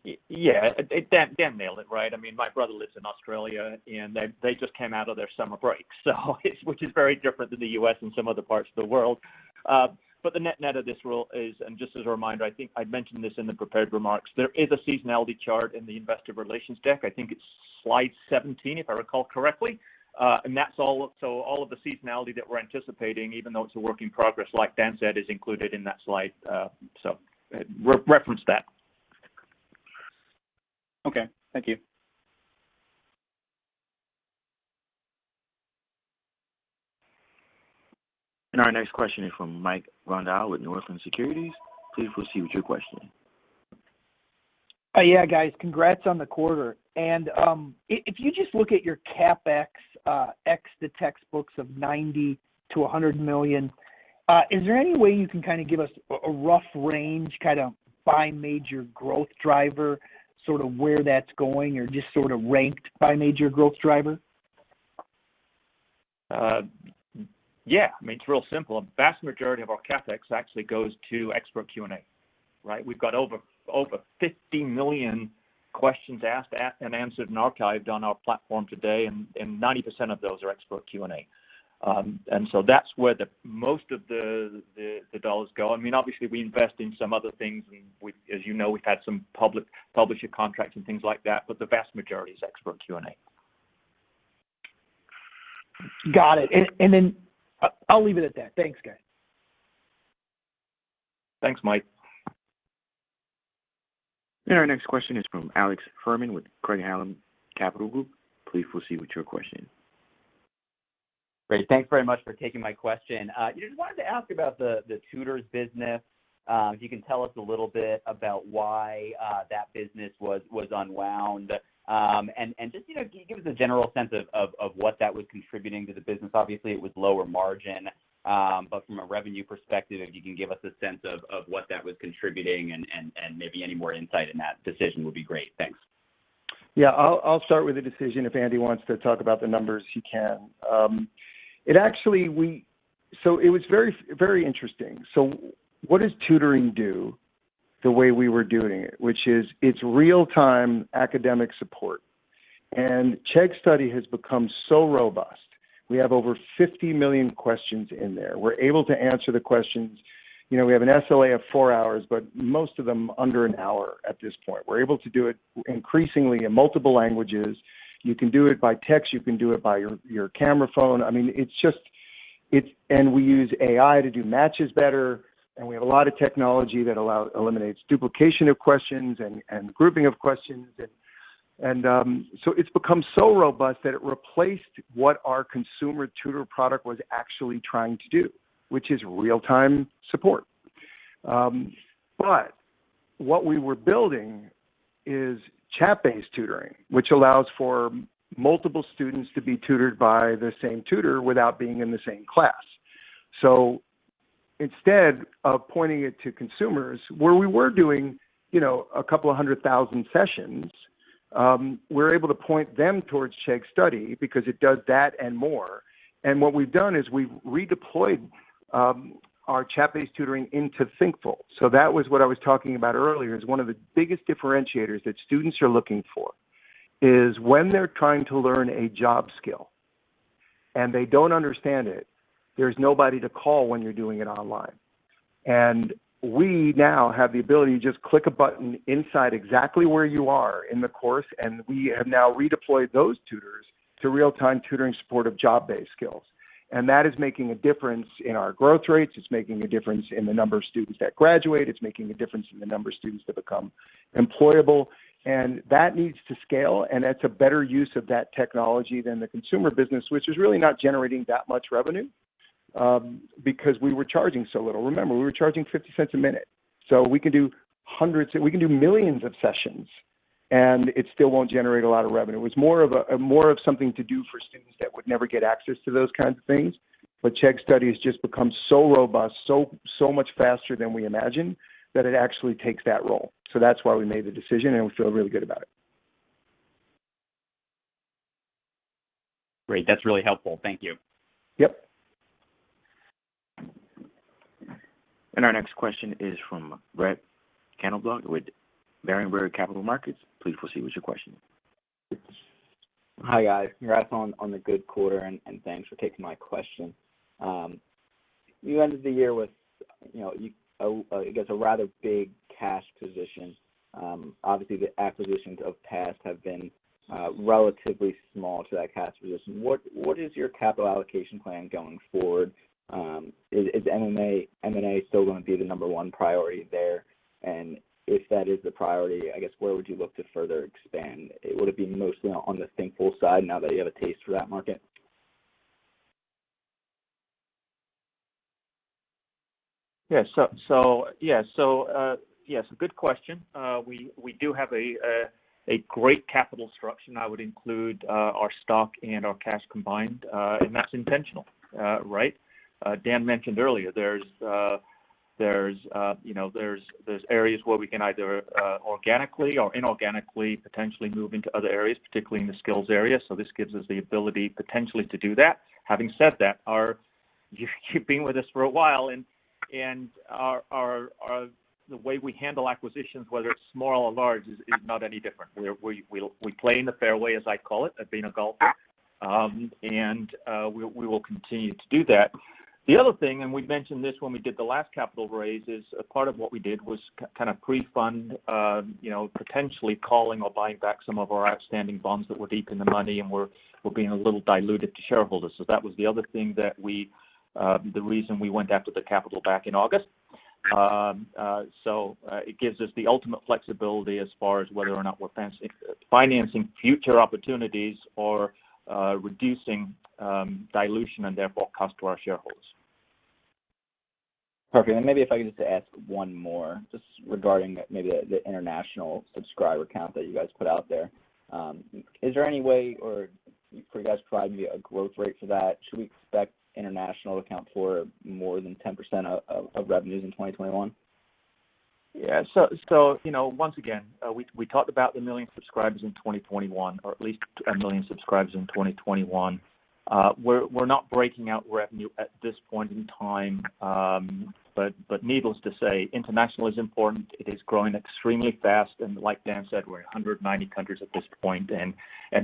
it. Yeah, Dan nailed it, right? I mean, my brother lives in Australia, and they just came out of their summer break, so which is very different than the U.S. and some other parts of the world. But the net of this rule is, and just as a reminder, I think I mentioned this in the prepared remarks, there is a seasonality chart in the investor relations deck. I think it's slide 17, if I recall correctly. And that's all. So all of the seasonality that we're anticipating, even though it's a work in progress, like Dan said, is included in that slide. So reference that. Okay, thank you. And our next question is from Mike Rondal with Northland Securities. Please proceed with your question. Yeah, guys, congrats on the quarter. And if you just look at your CapEx, X the textbooks of 90 to 100 million, is there any way you can kind of give us a rough range, kind of by major growth driver, sort of where that's going, or just sort of ranked by major growth driver? Yeah, I mean, it's real simple. A vast majority of our CapEx actually goes to expert Q&A, right? We've got over 50 million questions asked and answered and archived on our platform today, and 90% of those are expert Q&A. And so that's where most of the dollars go. I mean, obviously we invest in some other things, and as you know, we've had some publisher contracts and things like that, but the vast majority is expert Q&A. Got it. And then I'll leave it at that. Thanks, guys. Thanks, Mike. And our next question is from Alex Furman with Craig-Hallum Capital Group. Please proceed with your question. Great. Thanks very much for taking my question. Just wanted to ask about the tutors business. If you can tell us a little bit about why that business was unwound, and just give us a general sense of what that was contributing to the business. Obviously, it was lower margin, but from a revenue perspective, if you can give us a sense of what that was contributing and maybe any more insight in that decision would be great. Thanks. Yeah, I'll start with the decision. If Andy wants to talk about the numbers, he can. So it was very, very interesting. So what does tutoring do the way we were doing it, which is it's real-time academic support. And Chegg Study has become so robust. We have over 50 million questions in there. We're able to answer the questions. We have an SLA of 4 hours, but most of them under an hour at this point. We're able to do it increasingly in multiple languages. You can do it by text. You can do it by your camera phone. I mean, and we use AI to do matches better. And we have a lot of technology that eliminates duplication of questions and grouping of questions. And so it's become so robust that it replaced what our consumer tutor product was actually trying to do, which is real-time support. But what we were building is chat-based tutoring, which allows for multiple students to be tutored by the same tutor without being in the same class. So instead of pointing it to consumers, where we were doing, a couple of 100,000 sessions, we're able to point them towards Chegg Study because it does that and more. And what we've done is we've redeployed our chat-based tutoring into Thinkful. So that was what I was talking about earlier, is one of the biggest differentiators that students are looking for is when they're trying to learn a job skill and they don't understand it, there's nobody to call when you're doing it online. And we now have the ability to just click a button inside exactly where you are in the course, and we have now redeployed those tutors to real-time tutoring support of job-based skills. And that is making a difference in our growth rates. It's making a difference in the number of students that graduate. It's making a difference in the number of students that become employable. And that needs to scale, and that's a better use of that technology than the consumer business, which is really not generating that much revenue because we were charging so little. Remember, we were charging 50 cents a minute. So we can do millions of sessions, and it still won't generate a lot of revenue. It was more of something to do for students that would never get access to those kinds of things. But Chegg Study has just become so robust, so much faster than we imagined, that it actually takes that role. So that's why we made the decision, and we feel really good about it. Great. That's really helpful. Thank you. Yep. And our next question is from Brett Canelblock with Berenberg Capital Markets. Please proceed with your question. Hi, guys. Congrats on the good quarter, and thanks for taking my question. You ended the year with, I guess, a rather big cash position. Obviously, the acquisitions of past have been relatively small to that cash position. What is your capital allocation plan going forward? Is M&A still going to be the number one priority there? And if that is the priority, I guess, where would you look to further expand? Would it be mostly on the Thinkful side now that you have a taste for that market? Yes, a good question. We do have a great capital structure. And I would include our stock and our cash combined, and that's intentional, right? Dan mentioned earlier there's areas where we can either organically or inorganically potentially move into other areas, particularly in the skills area. So this gives us the ability potentially to do that. Having said that, you've been with us for a while, and our the way we handle acquisitions, whether it's small or large, is not any different. We play in the fairway, as I call it, being a golfer, and we will continue to do that. The other thing, and we mentioned this when we did the last capital raise, is a part of what we did was kind of pre-fund, potentially calling or buying back some of our outstanding bonds that were deep in the money and were being a little diluted to shareholders. So that was the other thing that the reason we went after the capital back in August. So it gives us the ultimate flexibility as far as whether or not we're financing future opportunities or reducing dilution and therefore cost to our shareholders. Perfect. And maybe if I could just ask one more, just regarding maybe the international subscriber count that you guys put out there. Is there any way, or for you guys to provide me a growth rate for that? Should we expect international to account for more than 10% of revenues in 2021? Yeah. So once again, we talked about the 1 million subscribers in 2021, or at least 1 million subscribers in 2021. We're not breaking out revenue at this point in time, but needless to say, international is important. It is growing extremely fast, and like Dan said, we're in 190 countries at this point, and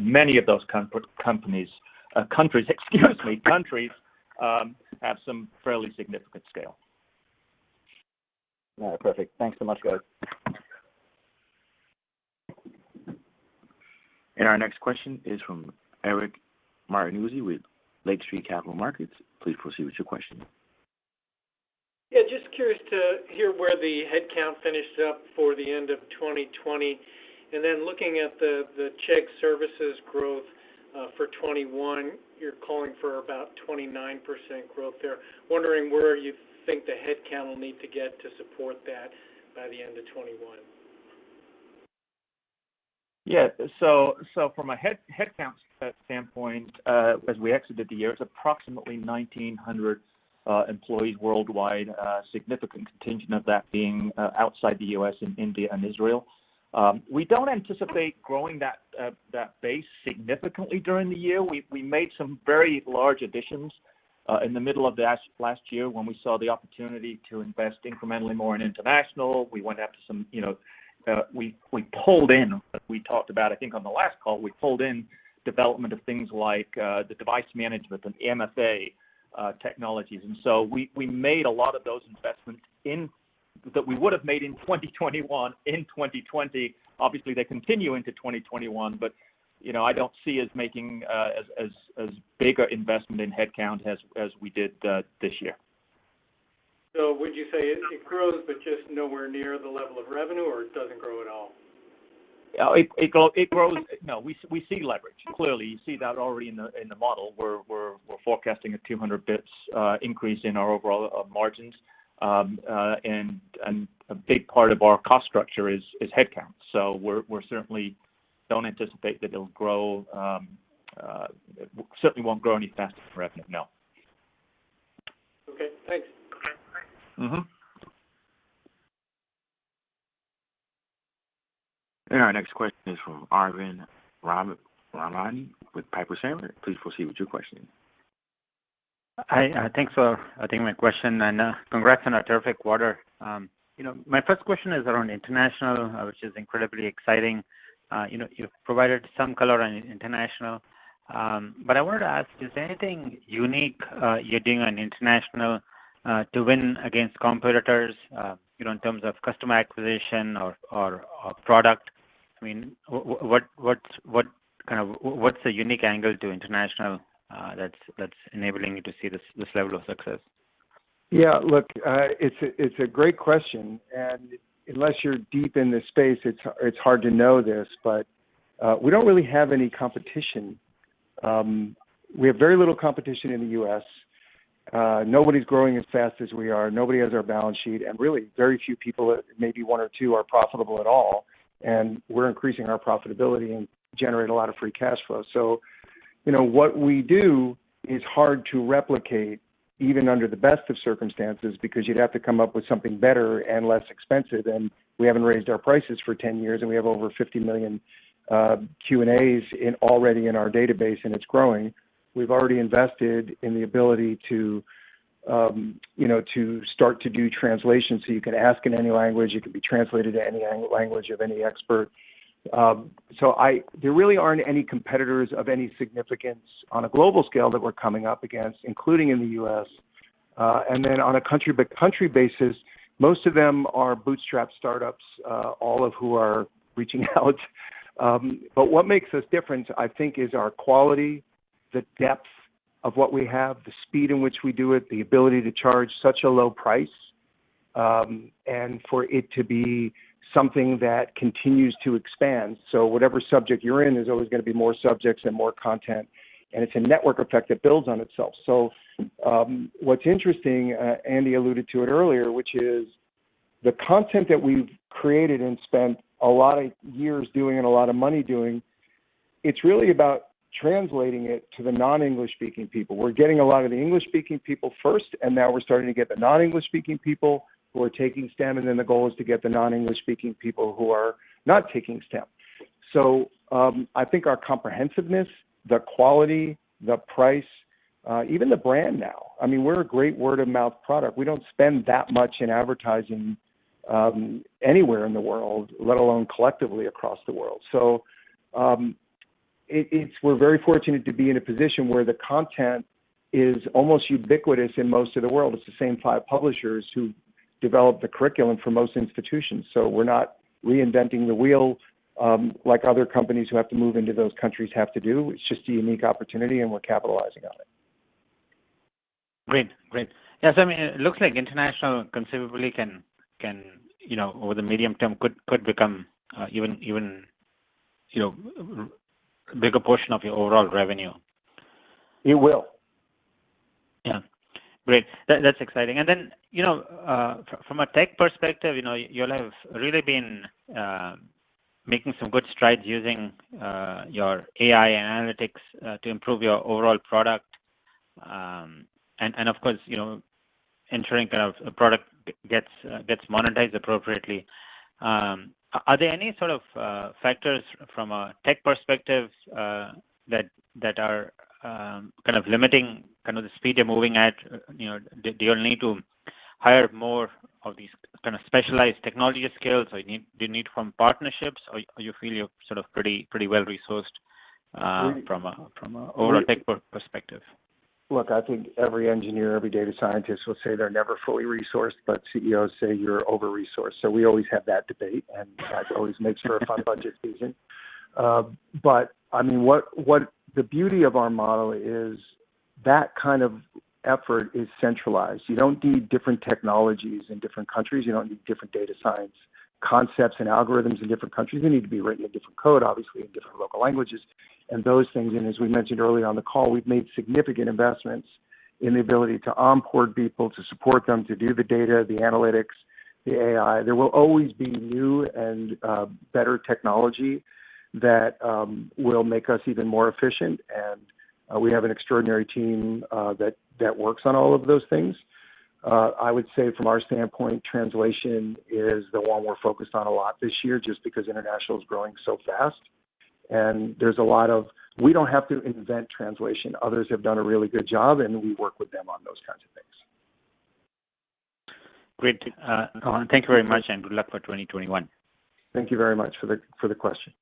many of those countries have some fairly significant scale. All right, perfect. Thanks so much, guys. And our next question is from Eric Martinuzzi with Lake Street Capital Markets. Please proceed with your question. Yeah, just curious to hear where the headcount finished up for the end of 2020, and then looking at the Chegg services growth for 21, you're calling for about 29% growth there. Wondering where you think the headcount will need to get to support that by the end of 21. Yeah, so from a headcount standpoint, as we exited the year, it's approximately 1,900 employees worldwide, significant contingent of that being outside the U.S. in India and Israel. We don't anticipate growing that base significantly during the year. We made some very large additions in the middle of the last year when we saw the opportunity to invest incrementally more in international. We went after some, we pulled in, we talked about, I think on the last call, we pulled in development of things like the device management and MFA technologies. And so we made a lot of those investments that we would have made in 2021 in 2020. Obviously, they continue into 2021, but I don't see us making as big an investment in headcount as we did this year. So would you say it grows, but just nowhere near the level of revenue, or it doesn't grow at all? It grows. No, we see leverage. Clearly, you see that already in the model. We're forecasting a 200 bits increase in our overall margins, and a big part of our cost structure is headcount. So we're certainly don't anticipate that it'll grow. Certainly won't grow any faster than revenue. No. Okay. Thanks. Mm-hmm. And our next question is from Arvind Ramani with Piper Sandler. Please proceed with your question. Hi, thanks for taking my question, and congrats on a terrific quarter. My first question is around international, which is incredibly exciting. You've provided some color on international, but I wanted to ask, is there anything unique you're doing on international to win against competitors, in terms of customer acquisition or product? I mean, what's the unique angle to international that's enabling you to see this level of success? Yeah, look, it's a great question, and unless you're deep in this space, it's hard to know this, but we don't really have any competition. We have very little competition in the U.S. Nobody's growing as fast as we are. Nobody has our balance sheet, and really very few people, maybe one or two, are profitable at all. And we're increasing our profitability and generate a lot of free cash flow. So, what we do is hard to replicate even under the best of circumstances, because you'd have to come up with something better and less expensive. And we haven't raised our prices for 10 years, and we have over 50 million Q&As already in our database, and it's growing. We've already invested in the ability to, to start to do translation, so you can ask in any language, it can be translated to any language of any expert. There really aren't any competitors of any significance on a global scale that we're coming up against, including in the U.S. And then on a country-by-country basis, most of them are bootstrap startups, all of who are reaching out. But what makes us different, I think, is our quality, the depth of what we have, the speed in which we do it, the ability to charge such a low price, and for it to be something that continues to expand. So whatever subject you're in, there's always going to be more subjects and more content, and it's a network effect that builds on itself. So what's interesting, Andy alluded to it earlier, which is the content that we've created and spent a lot of years doing and a lot of money doing, it's really about translating it to the non-English speaking people. We're getting a lot of the English speaking people first, and now we're starting to get the non-English speaking people who are taking STEM, and then the goal is to get the non-English speaking people who are not taking STEM. So I think our comprehensiveness, the quality, the price, even the brand now. I mean, we're a great word of mouth product. We don't spend that much in advertising anywhere in the world, let alone collectively across the world. So we're very fortunate to be in a position where the content is almost ubiquitous in most of the world. It's the same 5 publishers who develop the curriculum for most institutions. So we're not reinventing the wheel like other companies who have to move into those countries have to do. It's just a unique opportunity, and we're capitalizing on it. Great. Yes, I mean, it looks like international conceivably can over the medium term could become even bigger portion of your overall revenue. It will. Yeah, great. That's exciting. And then from a tech perspective, you'll have really been making some good strides using your AI analytics to improve your overall product, and of course, ensuring kind of a product gets monetized appropriately. Are there any sort of factors from a tech perspective that are kind of limiting kind of the speed you're moving at? Do you need to hire more of these kind of specialized technology skills, or do you need from partnerships, or you feel you're sort of pretty well resourced from a overall tech perspective? Look, I think every engineer, every data scientist will say they're never fully resourced, but CEOs say you're over-resourced. So we always have that debate, and that always makes for a fun budget season. But, I mean, what the beauty of our model is that kind of effort is centralized. You don't need different technologies in different countries. You don't need different data science concepts and algorithms in different countries. They need to be written in different code, obviously, in different local languages and those things. And as we mentioned earlier on the call, we've made significant investments in the ability to onboard people, to support them, to do the data, the analytics, the AI. There will always be new and better technology that will make us even more efficient. And we have an extraordinary team that works on all of those things. I would say from our standpoint, translation is the one we're focused on a lot this year, just because international is growing so fast. And there's a lot of, we don't have to invent translation. Others have done a really good job, and we work with them on those kinds of things. Great. Thank you very much, and good luck for 2021. Thank you very much for the question.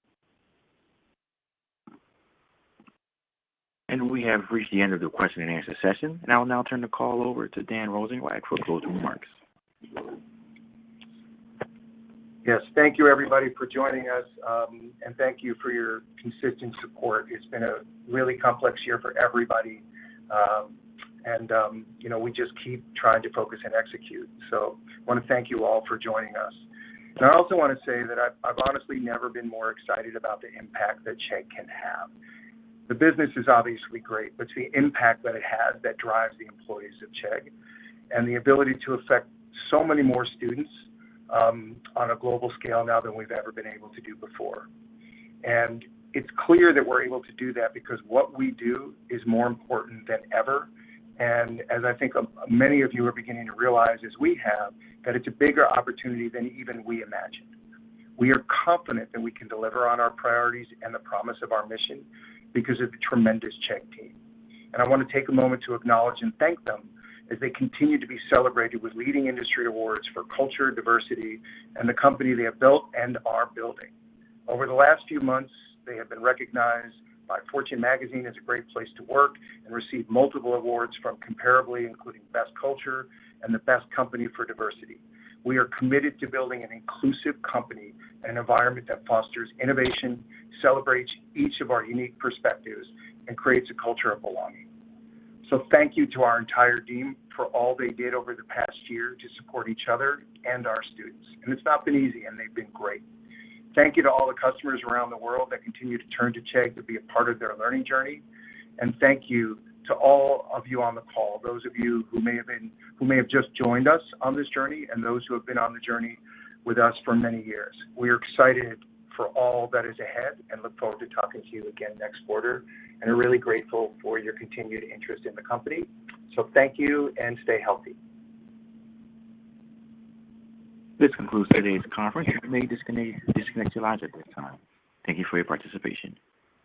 And we have reached the end of the question and answer session, and I will now turn the call over to Dan Rosenwag for closing remarks. Yes, thank you everybody for joining us, and thank you for your consistent support. It's been a really complex year for everybody, and we just keep trying to focus and execute. So I want to thank you all for joining us. And I also want to say that I've honestly never been more excited about the impact that Chegg can have. The business is obviously great, but it's the impact that it has that drives the employees of Chegg, and the ability to affect so many more students on a global scale now than we've ever been able to do before. And it's clear that we're able to do that because what we do is more important than ever. And as I think many of you are beginning to realize, as we have, that it's a bigger opportunity than even we imagined. We are confident that we can deliver on our priorities and the promise of our mission because of the tremendous Chegg team. And I want to take a moment to acknowledge and thank them as they continue to be celebrated with leading industry awards for culture, diversity, and the company they have built and are building. Over the last few months, they have been recognized by Fortune magazine as a great place to work and received multiple awards from Comparably, including Best Culture and the Best Company for Diversity. We are committed to building an inclusive company and an environment that fosters innovation, celebrates each of our unique perspectives, and creates a culture of belonging. So thank you to our entire team for all they did over the past year to support each other and our students. And it's not been easy, and they've been great. Thank you to all the customers around the world that continue to turn to Chegg to be a part of their learning journey. And thank you to all of you on the call, those of you who may have just joined us on this journey and those who have been on the journey with us for many years. We are excited for all that is ahead and look forward to talking to you again next quarter, and are really grateful for your continued interest in the company. So thank you and stay healthy. This concludes today's conference. You may disconnect your lines at this time. Thank you for your participation.